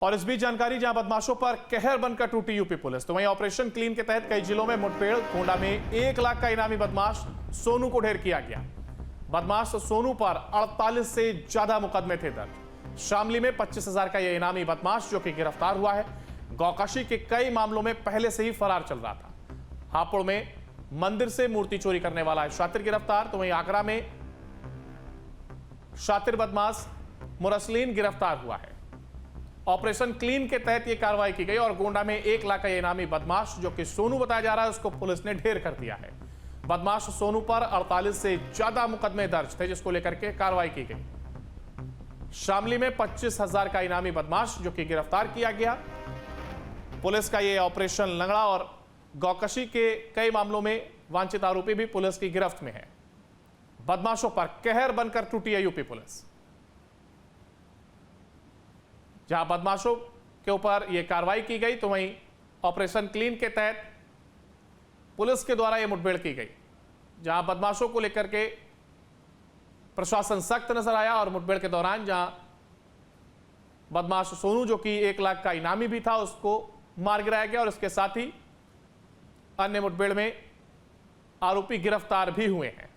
और इस बीच जानकारी, जहां बदमाशों पर कहर बनकर टूटी यूपी पुलिस, तो वहीं ऑपरेशन क्लीन के तहत कई जिलों में मुठभेड़। गोंडा में 1 लाख का इनामी बदमाश सोनू को ढेर किया गया। बदमाश सोनू पर 48 से ज्यादा मुकदमे थे दर्ज। शामली में 25,000 का यह इनामी बदमाश जो कि गिरफ्तार हुआ है, गौकशी के कई मामलों में पहले से ही फरार चल रहा था। हापुड़ में मंदिर से मूर्ति चोरी करने वाला है शातिर गिरफ्तार, तो वहीं आगरा में शातिर बदमाश मुरसलीन गिरफ्तार हुआ है। ऑपरेशन क्लीन के तहत यह कार्रवाई की गई और गोंडा में 1 लाख का इनामी बदमाश जो कि सोनू बताया जा रहा है, उसको पुलिस ने ढेर कर दिया है। बदमाश सोनू पर 48 से ज्यादा मुकदमे दर्ज थे, जिसको लेकर के कार्रवाई की गई। शामली में 25,000 का इनामी बदमाश जो कि गिरफ्तार किया गया। पुलिस का यह ऑपरेशन लंगड़ा और गौकशी के कई मामलों में वांछित आरोपी भी पुलिस की गिरफ्त में है। बदमाशों पर कहर बनकर टूटी है यूपी पुलिस। जहां बदमाशों के ऊपर यह कार्रवाई की गई, तो वहीं ऑपरेशन क्लीन के तहत पुलिस के द्वारा यह मुठभेड़ की गई, जहां बदमाशों को लेकर के प्रशासन सख्त नजर आया। और मुठभेड़ के दौरान जहां बदमाश सोनू जो कि 1 लाख का इनामी भी था, उसको मार गिराया गया और इसके साथ ही अन्य मुठभेड़ में आरोपी गिरफ्तार भी हुए हैं।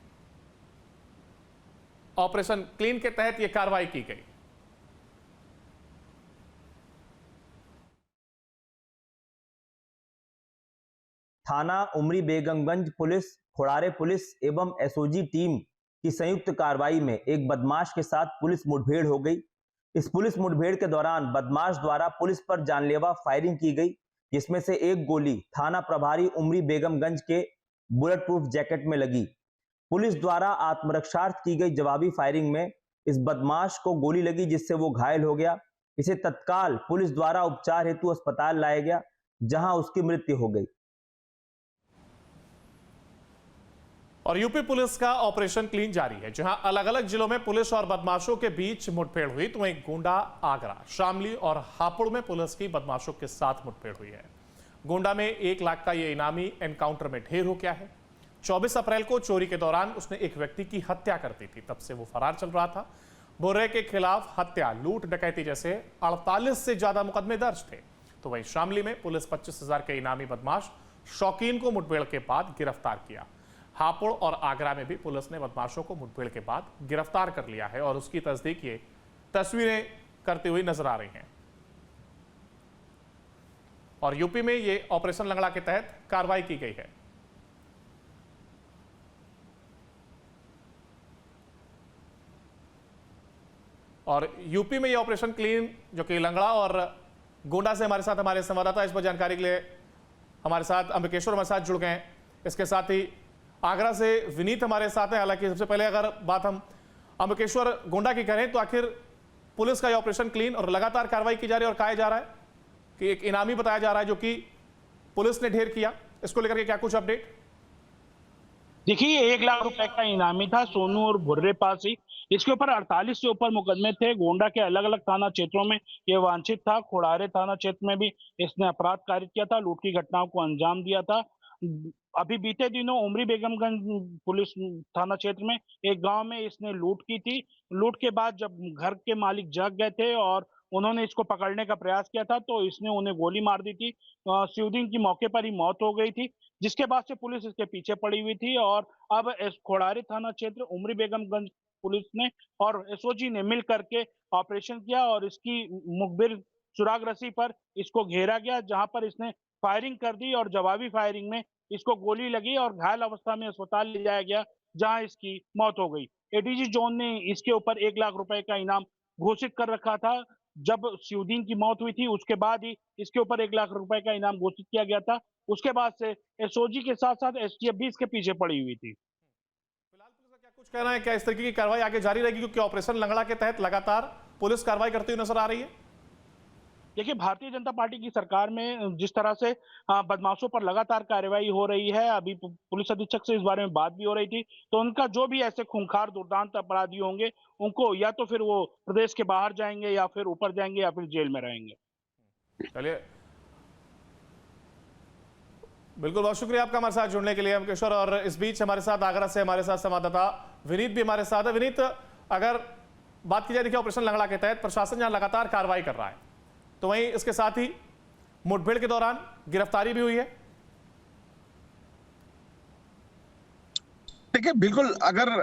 ऑपरेशन क्लीन के तहत यह कार्रवाई की गई। थाना उमरी बेगमगंज पुलिस, खोड़ारे पुलिस एवं एसओजी टीम की संयुक्त कार्रवाई में एक बदमाश के साथ पुलिस मुठभेड़ हो गई। इस पुलिस मुठभेड़ के दौरान बदमाश द्वारा पुलिस पर जानलेवा फायरिंग की गई, जिसमें से एक गोली थाना प्रभारी उमरी बेगमगंज के बुलेट प्रूफ जैकेट में लगी। पुलिस द्वारा आत्मरक्षार्थ की गई जवाबी फायरिंग में इस बदमाश को गोली लगी, जिससे वो घायल हो गया। इसे तत्काल पुलिस द्वारा उपचार हेतु अस्पताल लाया गया, जहां उसकी मृत्यु हो गई। और यूपी पुलिस का ऑपरेशन क्लीन जारी है, जहां अलग अलग जिलों में पुलिस और बदमाशों के बीच मुठभेड़ हुई। तो वहीं गोंडा, आगरा, शामली और हापुड़ में पुलिस की बदमाशों के साथ मुठभेड़ हुई है। गोंडा में 1 लाख का यह इनामी एनकाउंटर में ढेर हो गया है। 24 अप्रैल को चोरी के दौरान उसने एक व्यक्ति की हत्या कर दी थी, तब से वो फरार चल रहा था। बुर्रे के खिलाफ हत्या, लूट, डकैती जैसे 48 से ज्यादा मुकदमे दर्ज थे। तो वहीं शामली में पुलिस 25,000 के इनामी बदमाश शौकीन को मुठभेड़ के बाद गिरफ्तार किया। हापुड़ और आगरा में भी पुलिस ने बदमाशों को मुठभेड़ के बाद गिरफ्तार कर लिया है और उसकी तस्दीक ये तस्वीरें करती हुई नजर आ रही हैं। और यूपी में ये ऑपरेशन लंगड़ा के तहत कार्रवाई की गई है। और यूपी में ये ऑपरेशन क्लीन जो कि लंगड़ा और गोंडा से हमारे संवाददाता इस पर जानकारी के लिए हमारे साथ अंबिकेश्वर हमारे साथ जुड़ गए हैं। इसके साथ ही आगरा से विनीत हमारे साथ हैं। हालांकि सबसे पहले अगर बात हम अंबिकेश्वर गोंडा की करें, तो आखिर पुलिस का ये ऑपरेशन क्लीन और लगातार कार्रवाई की जा रही है और कहा जा रहा है कि एक इनामी बताया जा रहा है जो कि पुलिस ने ढेर किया, इसको लेकर के क्या कुछ अपडेट? देखिए, 1 लाख रुपए का इनामी था सोनू और भुर्रे पास ही। इसके ऊपर 48 से ऊपर मुकदमे थे। गोंडा के अलग अलग थाना क्षेत्रों में ये वांछित था। खोड़ारे थाना क्षेत्र में भी इसने अपराध कारित किया था, लूट की घटनाओं को अंजाम दिया था। अभी बीते दिनों उमरी बेगमगंज पुलिस थाना क्षेत्र में एक गांव में इसने लूट की थी। लूट के बाद जब घर के मालिक जाग गए थे और उन्होंने इसको पकड़ने का प्रयास किया था, तो इसने उन्हें गोली मार दी थी। शिवदिन की मौके पर ही मौत हो गई थी, जिसके बाद से पुलिस इसके पीछे पड़ी हुई थी। और अब इस खोड़ारी थाना क्षेत्र उमरी बेगमगंज पुलिस ने और एसओजी ने मिल करके ऑपरेशन किया और इसकी मुखबिर सुराग रस्सी पर इसको घेरा गया, जहां पर इसने फायरिंग कर दी और जवाबी फायरिंग में इसको गोली लगी और घायल अवस्था में अस्पताल ले जाया गया, जहां इसकी मौत हो गई। एडीजी जोन ने इसके ऊपर 1 लाख रुपए का इनाम घोषित कर रखा था। जब शिवदीन की मौत हुई थी, उसके बाद ही इसके ऊपर 1 लाख रुपए का इनाम घोषित किया गया था। उसके बाद से एसओजी के साथ साथ एसटीएफ भी इसके पीछे पड़ी हुई थी। फिलहाल पुलिस का क्या कुछ कहना है? क्या इस तरीके की कार्रवाई आगे जारी रहेगी, क्योंकि ऑपरेशन लंगड़ा के तहत लगातार पुलिस कार्रवाई करती हुई नजर आ रही है? देखिए, भारतीय जनता पार्टी की सरकार में जिस तरह से बदमाशों पर लगातार कार्रवाई हो रही है, अभी पुलिस अधीक्षक से इस बारे में बात भी हो रही थी, तो उनका जो भी ऐसे खूंखार दुर्दांत अपराधी होंगे, उनको या तो फिर वो प्रदेश के बाहर जाएंगे या फिर ऊपर जाएंगे या फिर जेल में रहेंगे। चलिए, बिल्कुल, बहुत शुक्रिया आपका हमारे साथ जुड़ने के लिए अंबिकेश्वर। और इस बीच हमारे साथ आगरा से हमारे साथ संवाददाता विनीत भी हमारे साथ है। विनीत, अगर बात की जाए, देखिए ऑपरेशन लंगड़ा के तहत प्रशासन जहां लगातार कार्रवाई कर रहा है, तो वहीं इसके साथ ही मुठभेड़ के दौरान गिरफ्तारी भी हुई है। देखिए, बिल्कुल अगर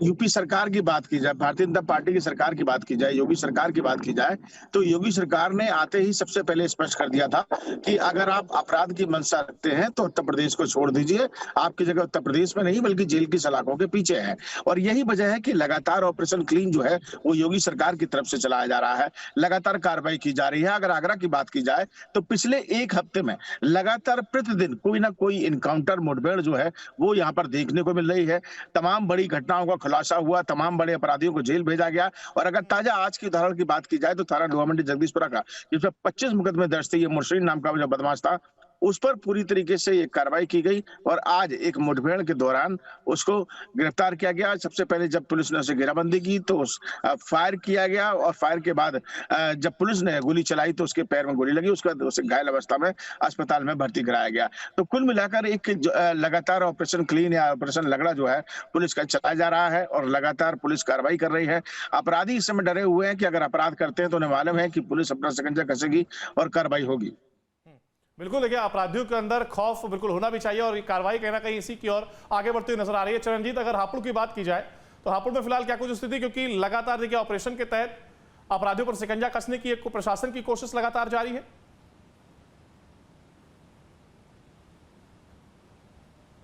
यूपी सरकार की बात की जाए, भारतीय जनता पार्टी की सरकार की बात की जाए, योगी सरकार की बात की जाए, तो योगी सरकार ने आते ही सबसे पहले स्पष्ट कर दिया था कि अगर आप अपराध की मंशा रखते हैं तो उत्तर प्रदेश को छोड़ दीजिए। आपकी जगह उत्तर प्रदेश में नहीं बल्कि जेल की सलाखों के पीछे है। और यही वजह है कि लगातार ऑपरेशन क्लीन जो है वो योगी सरकार की तरफ से चलाया जा रहा है, लगातार कार्रवाई की जा रही है। अगर आगरा की बात की जाए तो पिछले एक हफ्ते में लगातार प्रतिदिन कोई ना कोई इनकाउंटर, मुठभेड़ जो है वो यहाँ पर देखने को मिल रही है। तमाम बड़ी घटनाओं का खुलासा हुआ, तमाम बड़े अपराधियों को जेल भेजा गया। और अगर ताजा आज की उदाहरण की बात की जाए तो थाना डोहामंडी जगदीशपुरा का, जिसमें 25 मुकदमे दर्ज थे, ये मुर्शीद नाम का जो बदमाश था, उस पर पूरी तरीके से ये कार्रवाई की गई। और आज एक मुठभेड़ के दौरान उसको गिरफ्तार किया गया। सबसे पहले जब पुलिस ने उसे घेराबंदी की तो फायर किया गया, और फायर के बाद जब पुलिस ने गोली चलाई तो उसके पैर में गोली लगी। उसके बाद उसे घायल अवस्था में अस्पताल में भर्ती कराया गया। तो कुल मिलाकर एक लगातार ऑपरेशन क्लीन या ऑपरेशन लगड़ा जो है पुलिस का चलाया जा रहा है, और लगातार पुलिस कार्रवाई कर रही है। अपराधी इस समय डरे हुए हैं कि अगर अपराध करते हैं तो उन्हें मालूम है कि पुलिस अपना शिकंजा कसेगी और कार्रवाई होगी। बिल्कुल, देखिए अपराधियों के अंदर खौफ बिल्कुल होना भी चाहिए, और ये कार्रवाई कहीं ना कहीं इसी की ओर आगे बढ़ती हुई नजर आ रही है। चरणजीत, अगर हापुड़ की बात की जाए तो हापुड़ में फिलहाल क्या कुछ स्थिति, क्योंकि लगातार देखिए ऑपरेशन के तहत अपराधियों पर शिकंजा कसने की एक प्रशासन की कोशिश लगातार जारी है।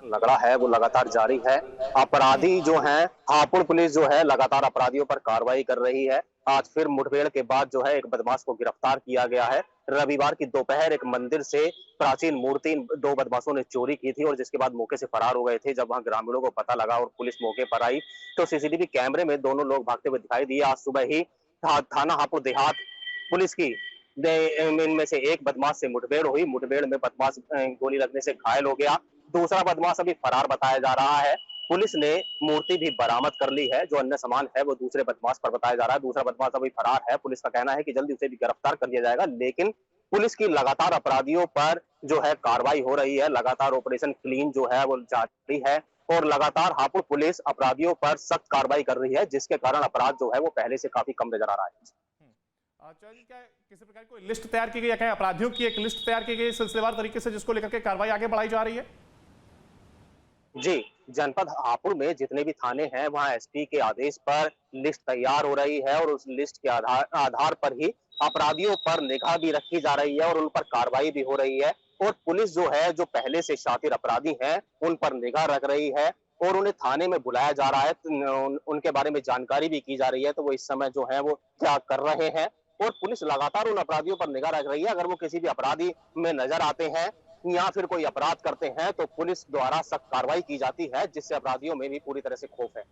लगड़ा है वो लगातार जारी है। अपराधी जो हैं, हापुड़ पुलिस जो है लगातार अपराधियों पर कार्रवाई कर रही है। आज फिर मुठभेड़ के बाद जो है एक बदमाश को गिरफ्तार किया गया है। रविवार की दोपहर एक मंदिर से प्राचीन मूर्ति 2 बदमाशों ने चोरी की थी, और जिसके बाद मौके से फरार हो गए थे। जब वहां ग्रामीणों को पता लगा और पुलिस मौके पर आई तो सीसीटीवी कैमरे में दोनों लोग भागते हुए दिखाई दिए। आज सुबह ही थाना हापुड़ देहात पुलिस की इनमें से एक बदमाश से मुठभेड़ हुई। मुठभेड़ में बदमाश गोली लगने से घायल हो गया। दूसरा बदमाश अभी फरार बताया जा रहा है। पुलिस ने मूर्ति भी बरामद कर ली है। जो अन्य सामान है वो दूसरे बदमाश पर बताया जा रहा है। दूसरा बदमाश अभी फरार है। पुलिस का कहना है कि जल्दी उसे भी गिरफ्तार कर लिया जाएगा, लेकिन पुलिस की लगातार अपराधियों पर जो है कार्रवाई हो रही है। लगातार ऑपरेशन क्लीन जो है वो जारी है, और लगातार हापुड़ पुलिस अपराधियों पर सख्त कार्रवाई कर रही है, जिसके कारण अपराध जो है वो पहले से काफी कम नजर आ रहा है। क्या किसी प्रकार की कोई लिस्ट तैयार की गई है, क्या अपराधियों की एक लिस्ट तैयार की गई सिलसिलेवार तरीके से, जिसको लेकर के कार्रवाई आगे बढ़ाई जा रही है? जी, जनपद हापुड़ में जितने भी थाने हैं वहां एसपी के आदेश पर लिस्ट तैयार हो रही है, और उस लिस्ट के आधार पर ही अपराधियों पर निगाह भी रखी जा रही है और उन पर कार्रवाई भी हो रही है। और पुलिस जो है, जो पहले से शातिर अपराधी हैं, उन पर निगाह रख रही है और उन्हें थाने में बुलाया जा रहा है। उनके बारे में जानकारी भी की जा रही है, तो वो इस समय जो है वो क्या कर रहे हैं, और पुलिस लगातार उन अपराधियों पर निगाह रख रही है। अगर वो किसी भी अपराधी में नजर आते हैं या फिर कोई अपराध करते हैं तो पुलिस द्वारा सख्त कार्रवाई की जाती है, जिससे अपराधियों में भी पूरी तरह से खौफ है।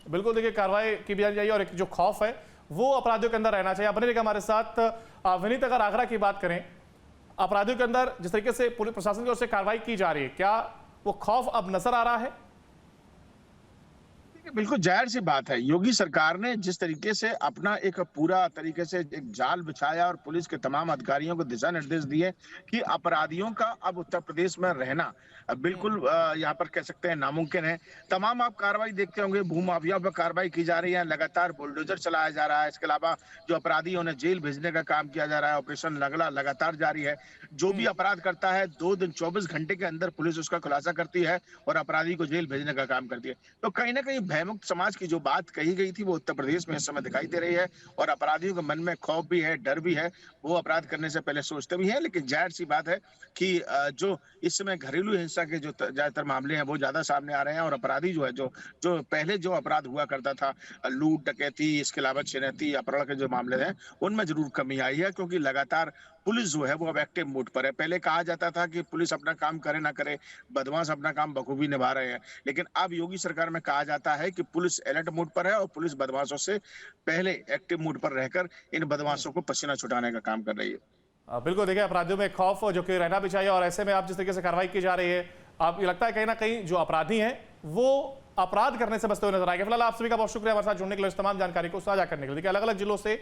बिल्कुल, देखिए कार्रवाई की भी जानी चाहिए, और एक जो खौफ है वो अपराधियों के अंदर रहना चाहिए। बने रहिएगा हमारे साथ। विनीत, अगर आगरा की बात करें, अपराधियों के अंदर जिस तरीके से पुलिस प्रशासन की ओर से कार्रवाई की जा रही है, क्या वो खौफ अब नजर आ रहा है? बिल्कुल जाहिर सी बात है, योगी सरकार ने जिस तरीके से अपना एक पूरा तरीके से एक जाल बिछाया और पुलिस के तमाम अधिकारियों को दिशा निर्देश दिए कि अपराधियों का अब उत्तर प्रदेश में रहना बिल्कुल यहाँ पर कह सकते हैं नामुमकिन है। तमाम आप कार्रवाई देखते होंगे, भूमाफिया पर कार्रवाई की जा रही है, लगातार बुलडोजर चलाया जा रहा है। इसके अलावा जो अपराधी उन्हें जेल भेजने का काम किया जा रहा है, ऑपरेशन लगड़ा लगातार जारी है। जो भी अपराध करता है 2 दिन 24 घंटे के अंदर पुलिस उसका खुलासा करती है और अपराधी को जेल भेजने का काम करती है। तो कहीं ना कहीं भयमुक्त समाज की जो बात कही गई थी वो उत्तर प्रदेश में इस समय दिखाई दे रही है, और अपराधियों के मन में खौफ भी है, डर भी है। वो अपराध करने से पहले सोचते भी हैं, लेकिन जाहिर सी बात है कि जो इस समय घरेलू हिंसा के जो ज्यादातर मामले हैं वो ज्यादा सामने आ रहे हैं, और अपराधी जो है जो पहले जो अपराध हुआ करता था, लूट डकैती, इसके अलावा छिनैती, अपहरण के जो मामले हैं उनमें जरूर कमी आई है, क्योंकि लगातार पुलिस जो है वो अब एक्टिव मोड पर है। पहले कहा जाता था कि पुलिस अपना काम करे ना करे, बदमाश अपना काम बखूबी निभा रहे हैं, लेकिन अब योगी सरकार में कहा जाता है कि पुलिस अलर्ट मोड पर है और पुलिस बदमाशों से पहले एक्टिव मोड पर रहकर इन बदमाशों को पसीना छुटाने का काम कर रही है। बिल्कुल, देखिए अपराधियों में खौफ जो कि रहना भी चाहिए, और ऐसे में आप जिस तरीके से कार्रवाई की जा रही है, आप ये लगता है कहीं ना कहीं जो अपराधी हैं वो अपराध करने से बचते हुए नजर आएंगे। फिलहाल आप सभी का बहुत शुक्रिया हमारे साथ जुड़ने के लिए, इस तमाम जानकारी को साझा करने के लिए। देखिए अलग अलग जिलों से